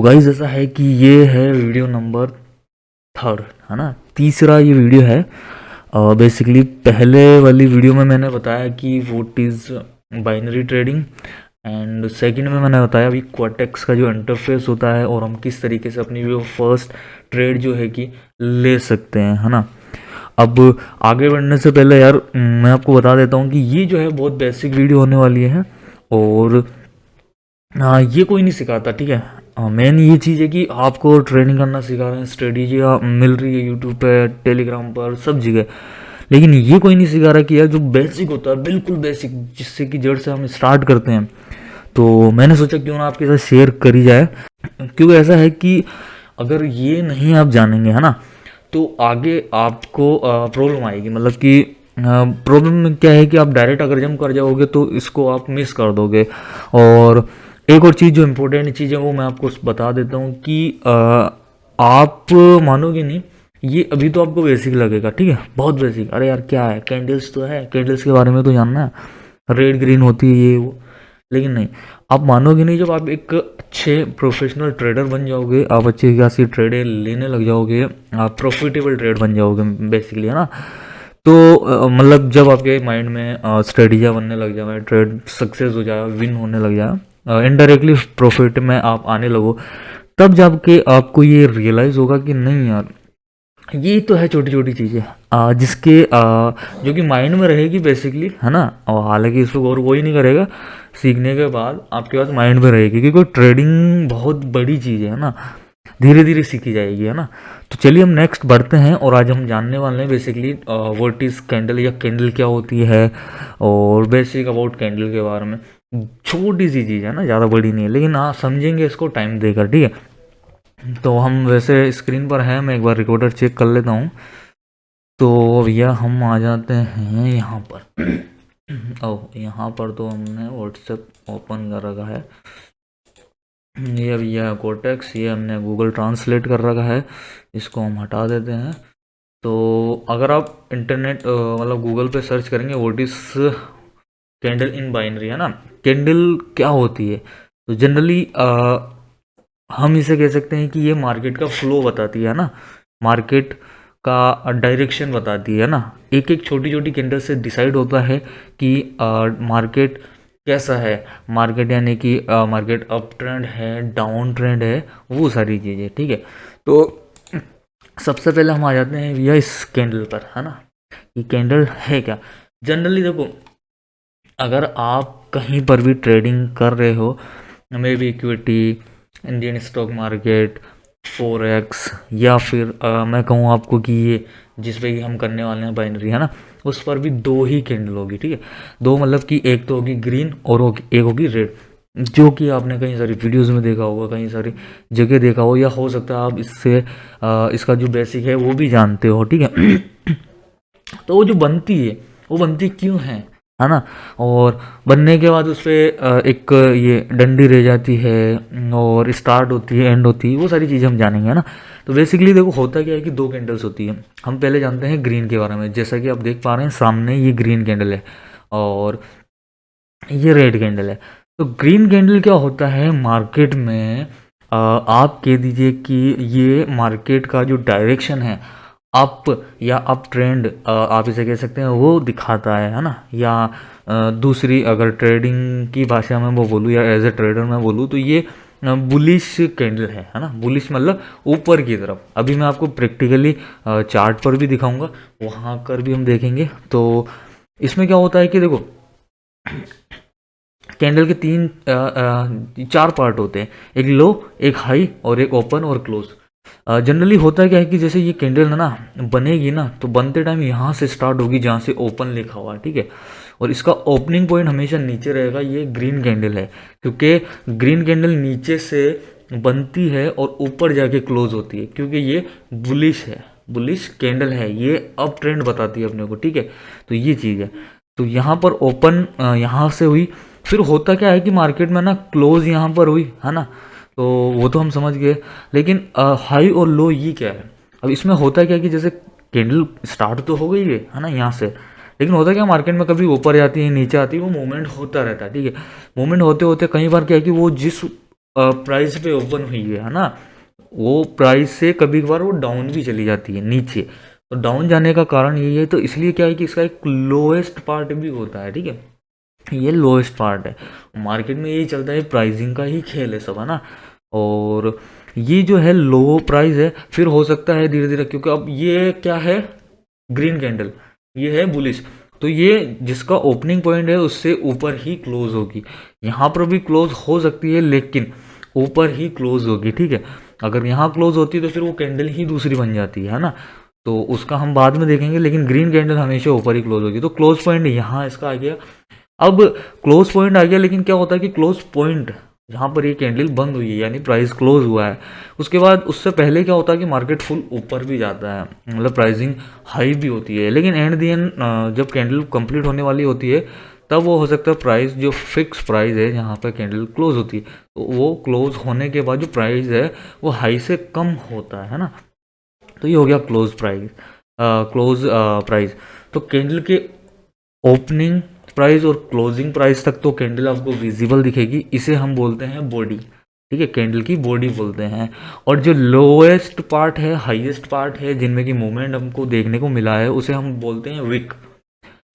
Guys ऐसा है कि ये है वीडियो नंबर थर्ड, है ना, तीसरा ये वीडियो है। बेसिकली पहले वाली वीडियो में मैंने बताया कि what is binary trading, and second में मैंने बताया अभी क्वाटेक्स का जो इंटरफेस होता है और हम किस तरीके से अपनी जो फर्स्ट ट्रेड जो है कि ले सकते हैं, है ना। अब आगे बढ़ने से पहले यार मैं आपको बता देता हूँ कि ये जो है बहुत बेसिक वीडियो होने वाली है और ये कोई नहीं सिखाता, ठीक है। मेन ये चीज़ है कि आपको ट्रेनिंग करना सिखा रहे हैं, स्ट्रेटेजियाँ मिल रही है यूट्यूब पे, टेलीग्राम पर, सब जगह। लेकिन ये कोई नहीं सिखा रहा कि यार जो बेसिक होता है, बिल्कुल बेसिक, जिससे कि जड़ से हम स्टार्ट करते हैं। तो मैंने सोचा क्यों ना आपके साथ शेयर करी जाए, क्योंकि ऐसा है कि अगर ये नहीं आप जानेंगे, है ना, तो आगे आपको प्रॉब्लम आएगी। मतलब कि प्रॉब्लम क्या है कि आप डायरेक्ट अगर जंप कर जाओगे तो इसको आप मिस कर दोगे। और एक और चीज़ जो इम्पोर्टेंट चीज़ है वो मैं आपको बता देता हूँ कि आप मानोगे नहीं, ये अभी तो आपको बेसिक लगेगा, ठीक है, बहुत बेसिक। अरे यार क्या है, कैंडल्स तो है, कैंडल्स के बारे में तो जानना है, रेड ग्रीन होती है ये वो। लेकिन नहीं, आप मानोगे नहीं, जब आप एक अच्छे प्रोफेशनल ट्रेडर बन जाओगे, आप अच्छी खासी ट्रेडें लेने लग जाओगे, आप प्रॉफिटेबल ट्रेड बन जाओगे बेसिकली, है ना। तो मतलब जब आपके माइंड में स्ट्रेटेजियाँ बनने लग जाए, ट्रेड सक्सेस हो जाए, विन होने लग जाए, इनडायरेक्टली प्रॉफिट में आप आने लगो, तब जाके आपको ये रियलाइज़ होगा कि नहीं यार, ये तो है छोटी छोटी चीज़ें जिसके जो कि माइंड में रहेगी बेसिकली, है ना। और हालांकि इसको गौर कोई नहीं करेगा, सीखने के बाद आपके पास माइंड में रहेगी, क्योंकि ट्रेडिंग बहुत बड़ी चीज़ है ना, धीरे धीरे सीखी जाएगी, है ना। तो चलिए हम नेक्स्ट बढ़ते हैं और आज हम जानने वाले हैं बेसिकली व्हाट इज़ कैंडल, या कैंडल क्या होती है, और बेसिक अबाउट कैंडल के बारे में। छोटी सी चीज़ है ना, ज़्यादा बड़ी नहीं है, लेकिन हाँ समझेंगे इसको टाइम देकर, ठीक है। तो हम वैसे स्क्रीन पर हैं, मैं एक बार रिकॉर्डर चेक कर लेता हूँ। तो भैया हम आ जाते हैं यहाँ पर। ओह, यहाँ पर तो हमने व्हाट्सएप ओपन कर रखा है। ये भैया कोटेक्स, ये हमने गूगल ट्रांसलेट कर रखा है, इसको हम हटा देते हैं। तो अगर आप इंटरनेट मतलब गूगल पे सर्च करेंगे what is candle in binary, है ना, कैंडल क्या होती है, तो जनरली हम इसे कह सकते हैं कि ये मार्केट का फ्लो बताती है ना, मार्केट का डायरेक्शन बताती है ना। एक एक छोटी छोटी कैंडल से डिसाइड होता है कि मार्केट कैसा है, मार्केट यानी कि मार्केट अप ट्रेंड है, डाउन ट्रेंड है, वो सारी चीज़ें, ठीक है। तो सबसे पहले हम आ जाते हैं भैया इस कैंडल पर, है ना। ये कैंडल है क्या, जनरली देखो, अगर आप कहीं पर भी ट्रेडिंग कर रहे हो, may be equity, Indian stock market, forex, या फिर मैं कहूँ आपको कि ये जिस पे हम करने वाले हैं बाइनरी, है ना, उस पर भी दो ही कैंडल होगी, ठीक है। दो मतलब कि एक तो होगी ग्रीन और एक होगी रेड, जो कि आपने कई सारी वीडियोस में देखा होगा, कई सारी जगह देखा हो, या हो सकता है आप इससे इसका जो बेसिक है वो भी जानते हो, ठीक है। तो वो जो बनती है, वो बनती क्यों है ना। और बनने के बाद उस पर एक ये डंडी रह जाती है, और स्टार्ट होती है, एंड होती है, वो सारी चीज़ें हम जानेंगे, है ना। तो बेसिकली देखो होता क्या है कि दो कैंडल्स होती है। हम पहले जानते हैं ग्रीन के बारे में, जैसा कि आप देख पा रहे हैं सामने, ये ग्रीन कैंडल है और ये रेड कैंडल है। तो ग्रीन कैंडल क्या होता है मार्केट में, आप कह दीजिए कि ये मार्केट का जो डायरेक्शन है, अप या अप ट्रेंड आप इसे कह सकते हैं, वो दिखाता है ना। या दूसरी अगर ट्रेडिंग की भाषा में वो बोलूँ, या एज ए ट्रेडर मैं बोलूँ, तो ये बुलिश कैंडल है ना। बुलिश मतलब ऊपर की तरफ। अभी मैं आपको प्रैक्टिकली चार्ट पर भी दिखाऊंगा, वहाँ कर भी हम देखेंगे। तो इसमें क्या होता है कि देखो, कैंडल के चार पार्ट होते हैं, एक लो, एक हाई, और एक ओपन और क्लोज। जनरली होता क्या है कि जैसे ये कैंडल है ना, बनेगी ना, तो बनते टाइम यहाँ से स्टार्ट होगी जहाँ से ओपन लिखा हुआ है, ठीक है। और इसका ओपनिंग पॉइंट हमेशा नीचे रहेगा, ये ग्रीन कैंडल है, क्योंकि ग्रीन कैंडल नीचे से बनती है और ऊपर जाके क्लोज होती है, क्योंकि ये बुलिश है, बुलिश कैंडल है, ये अप ट्रेंड बताती है अपने को, ठीक है। तो ये चीज़ है। तो यहाँ पर ओपन यहाँ से हुई, फिर होता क्या है कि मार्केट में ना क्लोज यहाँ पर हुई, है ना। तो वो तो हम समझ गए, लेकिन हाई और लो ये क्या है। अब इसमें होता क्या है कि जैसे कैंडल स्टार्ट तो हो गई है ना यहाँ से, लेकिन होता क्या मार्केट में कभी ऊपर जाती है, नीचे आती है, वो मूवमेंट होता रहता है, ठीक है। मूवमेंट होते होते कई बार क्या है कि वो जिस प्राइस पे ओपन हुई है ना, वो प्राइस से कभी कभार वो डाउन भी चली जाती है नीचे। तो डाउन जाने का कारण यही है, तो इसलिए क्या है कि इसका एक लोएस्ट पार्ट भी होता है, ठीक है, ये लोएस्ट पार्ट है। मार्केट में यही चलता है, प्राइसिंग का ही खेल है सब, है ना। और ये जो है लो प्राइस है, फिर हो सकता है धीरे धीरे, क्योंकि अब ये क्या है, ग्रीन कैंडल, ये है बुलिश, तो ये जिसका ओपनिंग पॉइंट है उससे ऊपर ही क्लोज होगी। यहाँ पर भी क्लोज हो सकती है लेकिन ऊपर ही क्लोज होगी, ठीक है। अगर यहाँ क्लोज होती है तो फिर वो कैंडल ही दूसरी बन जाती है ना, तो उसका हम बाद में देखेंगे, लेकिन ग्रीन कैंडल हमेशा ऊपर ही क्लोज होगी। तो क्लोज पॉइंट यहाँ इसका आ गया। अब क्लोज पॉइंट आ गया, लेकिन क्या होता है कि क्लोज पॉइंट जहाँ पर ये कैंडल बंद हुई है यानी प्राइस क्लोज हुआ है, उसके बाद उससे पहले क्या होता है कि मार्केट फुल ऊपर भी जाता है, मतलब प्राइसिंग हाई भी होती है, लेकिन एंड दी एंड जब कैंडल कंप्लीट होने वाली होती है तब वो हो सकता है प्राइस जो फिक्स प्राइस है जहाँ पर कैंडल क्लोज होती है, तो वो क्लोज होने के बाद जो प्राइस है वो हाई से कम होता है ना। तो ये हो गया क्लोज प्राइस, क्लोज प्राइस। तो कैंडल के ओपनिंग प्राइस और क्लोजिंग प्राइस तक तो कैंडल आपको विजिबल दिखेगी, इसे हम बोलते हैं बॉडी, ठीक है, कैंडल की बॉडी बोलते हैं। और जो लोएस्ट पार्ट है, हाईएस्ट पार्ट है, जिनमें की मूवमेंट हमको देखने को मिला है, उसे हम बोलते हैं विक।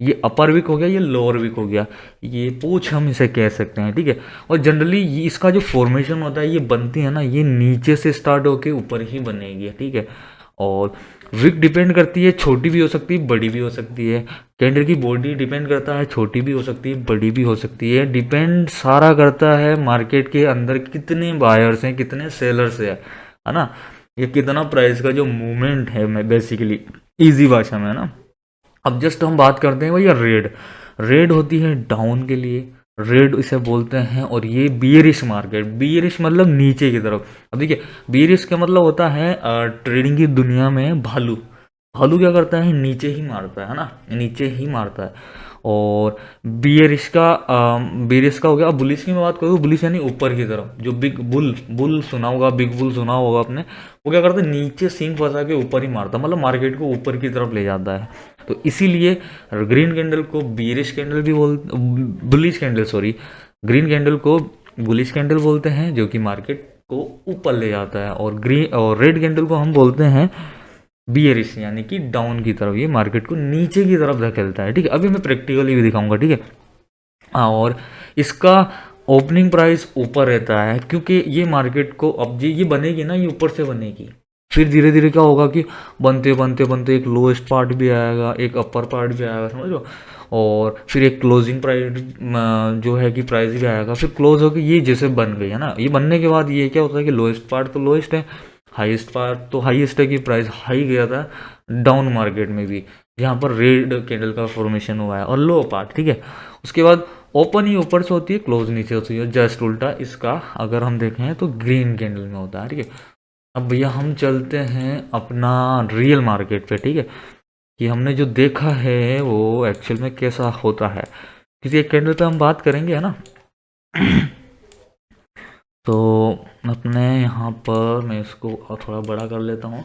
ये अपर विक हो गया, ये लोअर विक हो गया, ये पूछ हम इसे कह सकते हैं, ठीक है। और जनरली इसका जो फॉर्मेशन होता है, ये बनती है ना, ये नीचे से स्टार्ट होके ऊपर ही बनेगी, ठीक है। और विक डिपेंड करती है, छोटी भी हो सकती है, बड़ी भी हो सकती है। कैंडल की बॉडी डिपेंड करता है, छोटी भी हो सकती है, बड़ी भी हो सकती है। डिपेंड सारा करता है मार्केट के अंदर कितने बायर्स हैं, कितने सेलर्स हैं, है ना, ये कितना प्राइस का जो मूवमेंट है, मैं बेसिकली इजी भाषा में, है ना। अब जस्ट हम बात करते हैं भैया रेड। रेड होती है डाउन के लिए, रेड इसे बोलते हैं, और ये बियरिश मार्केट, बियरिश मतलब नीचे की तरफ। अब देखिए बियरिश का मतलब होता है ट्रेडिंग की दुनिया में भालू। भालू क्या करता है, नीचे ही मारता है ना, नीचे ही मारता है। और बियरिश का हो गया। अब बुलिश की मैं बात करूँ, बुलिश यानी ऊपर की तरफ, जो बिग बुल, बुल सुना होगा, बिग बुल सुना होगा आपने, वो क्या करता है, नीचे सींग फंसा के ऊपर ही मारता, मतलब मार्केट को ऊपर की तरफ ले जाता है। तो इसीलिए ग्रीन कैंडल को बियरिश कैंडल भी bullish candle, sorry, green candle को बुलिश कैंडल बोलते हैं, जो कि मार्केट को ऊपर ले जाता है। और ग्रीन और रेड कैंडल को हम बोलते हैं बियरिश, यानी कि डाउन की तरफ, ये मार्केट को नीचे की तरफ धकेलता है, ठीक है। अभी मैं प्रैक्टिकली भी दिखाऊंगा, ठीक है। हाँ, और इसका ओपनिंग प्राइस ऊपर रहता है, क्योंकि ये मार्केट को, अब ये बनेगी ना, ये ऊपर से बनेगी, फिर धीरे धीरे क्या होगा कि बनते बनते बनते एक लोएस्ट पार्ट भी आएगा, एक अपर पार्ट भी आएगा, समझ लो, और फिर एक क्लोजिंग प्राइस जो है कि प्राइस भी आएगा, फिर क्लोज होकर ये जैसे बन गई है ना, ये बनने के बाद ये क्या होता है कि लोएस्ट पार्ट तो लोएस्ट है, हाईएस्ट पार्ट तो हाईएस्ट है, कि प्राइस हाई गया था डाउन मार्केट में भी, यहाँ पर रेड कैंडल का फॉर्मेशन हुआ है, और लो पार्ट, ठीक है। उसके बाद ओपन ही ऊपर से होती है, क्लोज नीचे होती है, जस्ट उल्टा इसका अगर हम देखें तो ग्रीन कैंडल में होता है, ठीक है। अब भैया हम चलते हैं अपना रियल मार्केट पे, ठीक है, कि हमने जो देखा है वो एक्चुअल में कैसा होता है। किसी एक कैंडल पे हम बात करेंगे, है ना। तो अपने यहाँ पर मैं इसको थोड़ा बड़ा कर लेता हूँ,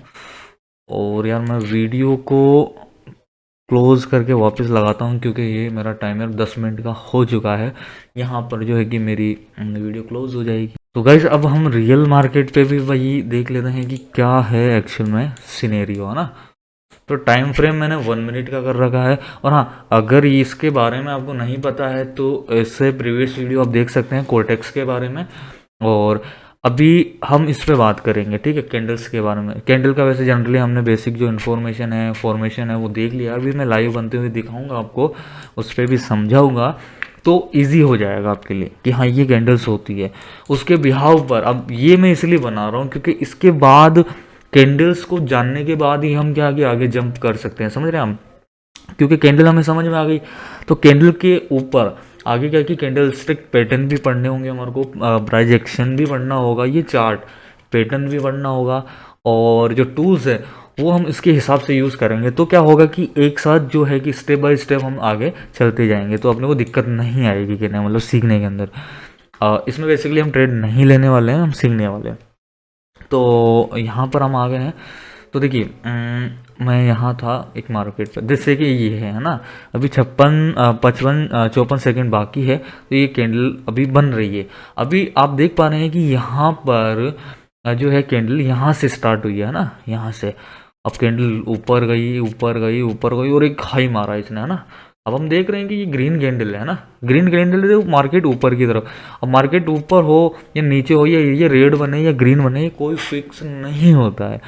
और यार मैं वीडियो को क्लोज करके वापस लगाता हूँ, क्योंकि ये मेरा टाइमर 10 मिनट का हो चुका है। यहाँ पर जो है कि मेरी वीडियो क्लोज हो जाएगी। तो गाइज अब हम रियल मार्केट पे भी वही देख लेते हैं कि क्या है एक्चुअल में सिनेरियो, है ना। तो टाइम फ्रेम मैंने 1 मिनट का कर रखा है। और हाँ, अगर इसके बारे में आपको नहीं पता है तो इससे प्रीवियस वीडियो आप देख सकते हैं कोर्टेक्स के बारे में। और अभी हम इस पे बात करेंगे, ठीक है, कैंडल्स के बारे में। कैंडल का वैसे जनरली हमने बेसिक जो इन्फॉर्मेशन है, फॉर्मेशन है, वो देख लिया। अभी मैं लाइव बनते हुए दिखाऊंगा आपको, उस पर भी समझाऊंगा, तो इजी हो जाएगा आपके लिए कि हाँ ये कैंडल्स होती है उसके बिहाव पर। अब ये मैं इसलिए बना रहा हूँ क्योंकि इसके बाद कैंडल्स को जानने के बाद ही हम क्या आगे जंप कर सकते हैं, समझ रहे हैं हम। क्योंकि कैंडल हमें समझ में आ गई, तो कैंडल के ऊपर आगे क्या कि कैंडल स्टिक पैटर्न भी पढ़ने होंगे हमारे को, प्राइस एक्शन भी पढ़ना होगा, ये चार्ट पैटर्न भी पढ़ना होगा, और जो टूल्स है वो हम इसके हिसाब से यूज़ करेंगे। तो क्या होगा कि एक साथ जो है कि स्टेप बाय स्टेप हम आगे चलते जाएंगे, तो अपने को दिक्कत नहीं आएगी कि नहीं, मतलब सीखने के अंदर। इसमें बेसिकली हम ट्रेड नहीं लेने वाले हैं, हम सीखने वाले हैं। तो यहाँ पर हम आ गए हैं। तो देखिए मैं यहाँ था एक मार्केट पर, जैसे कि ये है ना, अभी 54 सेकंड बाकी है, तो ये कैंडल अभी बन रही है। अभी आप देख पा रहे हैं कि यहाँ पर जो है कैंडल यहाँ से स्टार्ट हुई है ना, यहाँ से अब कैंडल ऊपर गई ऊपर गई ऊपर गई और एक हाई मारा इसने, है ना। अब हम देख रहे हैं कि ये ग्रीन कैंडल है ना, ग्रीन कैंडल है, मार्केट ऊपर की तरफ। अब मार्केट ऊपर हो या नीचे हो या ये रेड बने या ग्रीन बने, कोई फिक्स नहीं होता है।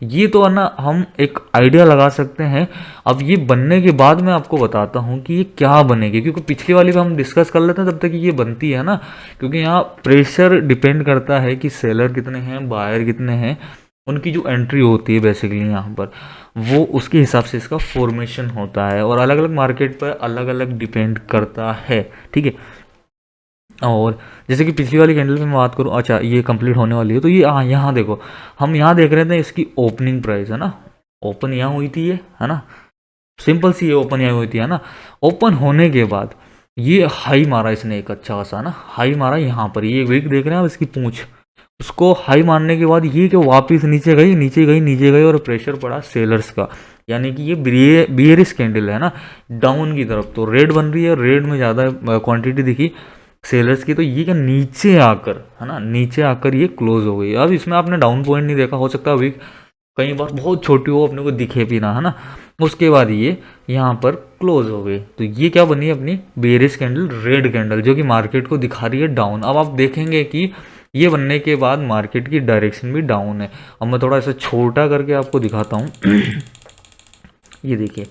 ये तो है ना, हम एक आइडिया लगा सकते हैं। अब ये बनने के बाद मैं आपको बताता हूँ कि ये क्या बनेगी, क्योंकि पिछली वाली पे हम डिस्कस कर लेते हैं तब तक ये बनती है ना। क्योंकि यहाँ प्रेशर डिपेंड करता है कि सेलर कितने हैं, बायर कितने हैं, उनकी जो एंट्री होती है बेसिकली यहाँ पर, वो उसके हिसाब से इसका फॉर्मेशन होता है, और अलग अलग मार्केट पर अलग अलग डिपेंड करता है, ठीक है। और जैसे कि पिछली वाली कैंडल में मैं बात करूँ, अच्छा ये कंप्लीट होने वाली है, तो ये हाँ यहाँ देखो, हम यहाँ देख रहे थे इसकी ओपनिंग प्राइस, है ना, ओपन यहाँ हुई थी ये, है ना, सिंपल सी ये ओपन यहाँ हुई थी, है ना। ओपन होने के बाद ये हाई मारा इसने एक अच्छा खासा, ना हाई मारा यहाँ पर, ये विक देख रहे हैं आप इसकी पूंछ, उसको हाई मारने के बाद ये कि वापस नीचे गई नीचे गई नीचे गई, और प्रेशर पड़ा सेलर्स का, यानी कि ये बियरिश कैंडल है ना, डाउन की तरफ। तो रेड बन रही है, रेड में ज़्यादा क्वांटिटी दिखी सेलर्स की, तो ये क्या नीचे आकर, है ना, नीचे आकर ये क्लोज हो गई। अब इसमें आपने डाउन पॉइंट नहीं देखा, हो सकता है वीक कई बार बहुत छोटी हो, अपने को दिखे भी ना, है ना। उसके बाद ये यहाँ पर क्लोज हो गई, तो ये क्या बनी अपनी बेरिश कैंडल, रेड कैंडल, जो कि मार्केट को दिखा रही है डाउन। अब आप देखेंगे कि ये बनने के बाद मार्केट की डायरेक्शन भी डाउन है। अब मैं थोड़ा ऐसा छोटा करके आपको दिखाता हूँ ये देखिए,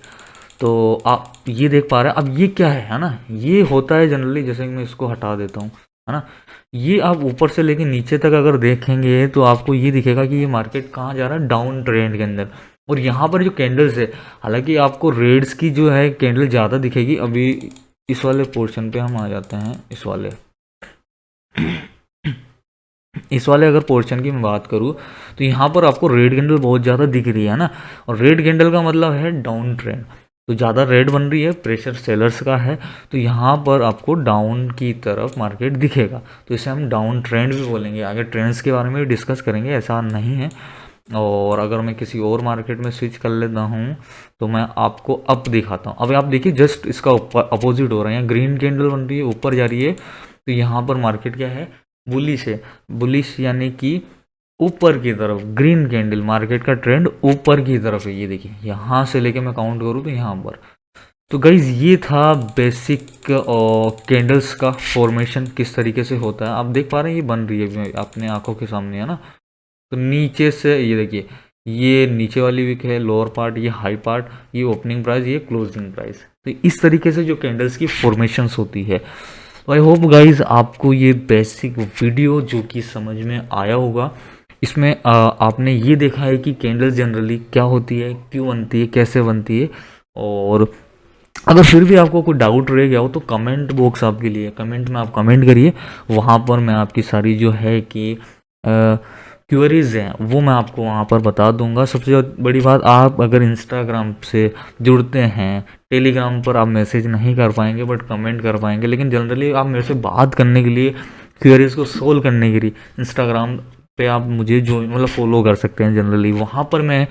तो आप ये देख पा रहे हैं। अब ये क्या है ना, ये होता है जनरली, जैसे कि मैं इसको हटा देता हूँ, है ना, ये आप ऊपर से लेके नीचे तक अगर देखेंगे तो आपको ये दिखेगा कि ये मार्केट कहाँ जा रहा है, डाउन ट्रेंड के अंदर। और यहाँ पर जो कैंडल्स है, हालांकि आपको रेड्स की जो है कैंडल ज़्यादा दिखेगी। अभी इस वाले पोर्शन पे हम आ जाते हैं, इस वाले अगर पोर्शन की मैं बात करूँ तो यहाँ पर आपको रेड कैंडल बहुत ज़्यादा दिख रही है ना, और रेड कैंडल का मतलब है डाउन ट्रेंड, तो ज़्यादा रेड बन रही है, प्रेशर सेलर्स का है, तो यहाँ पर आपको डाउन की तरफ मार्केट दिखेगा, तो इसे हम डाउन ट्रेंड भी बोलेंगे। आगे ट्रेंड्स के बारे में भी डिस्कस करेंगे, ऐसा नहीं है। और अगर मैं किसी और मार्केट में स्विच कर लेता हूँ तो मैं आपको अप दिखाता हूँ। अब आप देखिए जस्ट इसका अपोजिट हो रहा है, ग्रीन कैंडल बन रही है, ऊपर जा रही है, तो यहाँ पर मार्केट क्या है, बुलिश है, बुलिश यानी कि ऊपर की तरफ, ग्रीन कैंडल, मार्केट का ट्रेंड ऊपर की तरफ है। ये देखिए यहाँ से लेके मैं काउंट करूँ तो यहाँ पर। तो गाइज ये था बेसिक कैंडल्स का फॉर्मेशन किस तरीके से होता है। आप देख पा रहे हैं ये बन रही है अपने आंखों के सामने, है ना। तो नीचे से ये देखिए, ये नीचे वाली विक है, लोअर पार्ट, ये हाई पार्ट, ये ओपनिंग प्राइस, ये क्लोजिंग प्राइस। तो इस तरीके से जो कैंडल्स की फॉर्मेशंस होती है। तो आई होप गाइज आपको ये बेसिक वीडियो जो कि समझ में आया होगा। इसमें आपने ये देखा है कि कैंडल्स जनरली क्या होती है, क्यों बनती है, कैसे बनती है। और अगर फिर भी आपको कोई डाउट रह गया हो तो कमेंट बॉक्स आपके लिए, कमेंट में आप कमेंट करिए, वहाँ पर मैं आपकी सारी जो है कि क्वेरीज हैं वो मैं आपको वहाँ पर बता दूंगा। सबसे बड़ी बात, आप अगर इंस्टाग्राम से जुड़ते हैं, टेलीग्राम पर आप मैसेज नहीं कर पाएंगे बट कमेंट कर पाएंगे, लेकिन जनरली आप मेरे से बात करने के लिए, क्वेरीज को सोल्व करने के लिए इंस्टाग्राम पे आप मुझे जो मतलब फॉलो कर सकते हैं। जनरली वहाँ पर मैं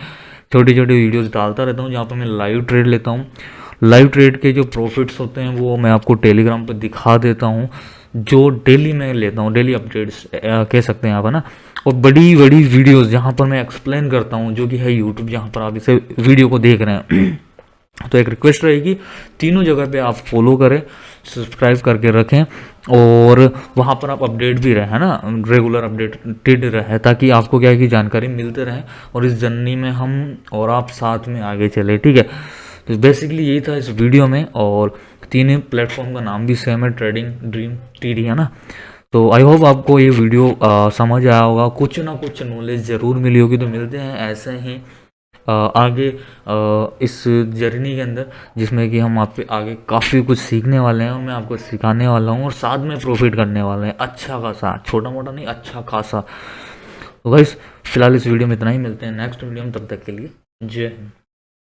छोटी छोटी वीडियोस डालता रहता हूँ जहाँ पर मैं लाइव ट्रेड लेता हूँ। लाइव ट्रेड के जो प्रॉफिट्स होते हैं वो मैं आपको टेलीग्राम पर दिखा देता हूँ, जो डेली मैं लेता हूँ, डेली अपडेट्स कह सकते हैं आप, है ना। और बड़ी बड़ी वीडियोस जहाँ पर मैं एक्सप्लेन करता हूँ, जो कि है यूट्यूब जहाँ पर आप इसे वीडियो को देख रहे हैं तो एक रिक्वेस्ट रहेगी, तीनों जगह पे आप फॉलो करें, सब्सक्राइब करके रखें, और वहाँ पर आप अपडेट भी रहें, है ना, रेगुलर अपडेटेड रहे, ताकि आपको क्या है कि जानकारी मिलते रहे और इस जर्नी में हम और आप साथ में आगे चले, ठीक है। तो बेसिकली यही था इस वीडियो में, और तीनों प्लेटफॉर्म का नाम भी सेम है, ट्रेडिंग ड्रीम TD, है ना। तो आई होप आपको ये वीडियो समझ आया होगा, कुछ ना कुछ नॉलेज ज़रूर मिली होगी। तो मिलते हैं ऐसे ही आगे इस जर्नी के अंदर, जिसमें कि हम आप पे आगे काफ़ी कुछ सीखने वाले हैं, और मैं आपको सिखाने वाला हूँ, और साथ में प्रॉफिट करने वाले हैं अच्छा खासा, छोटा मोटा नहीं, अच्छा खासा। तो गाइस फिलहाल इस वीडियो में इतना ही, मिलते हैं नेक्स्ट वीडियो में, तब तक के लिए जय हिंद।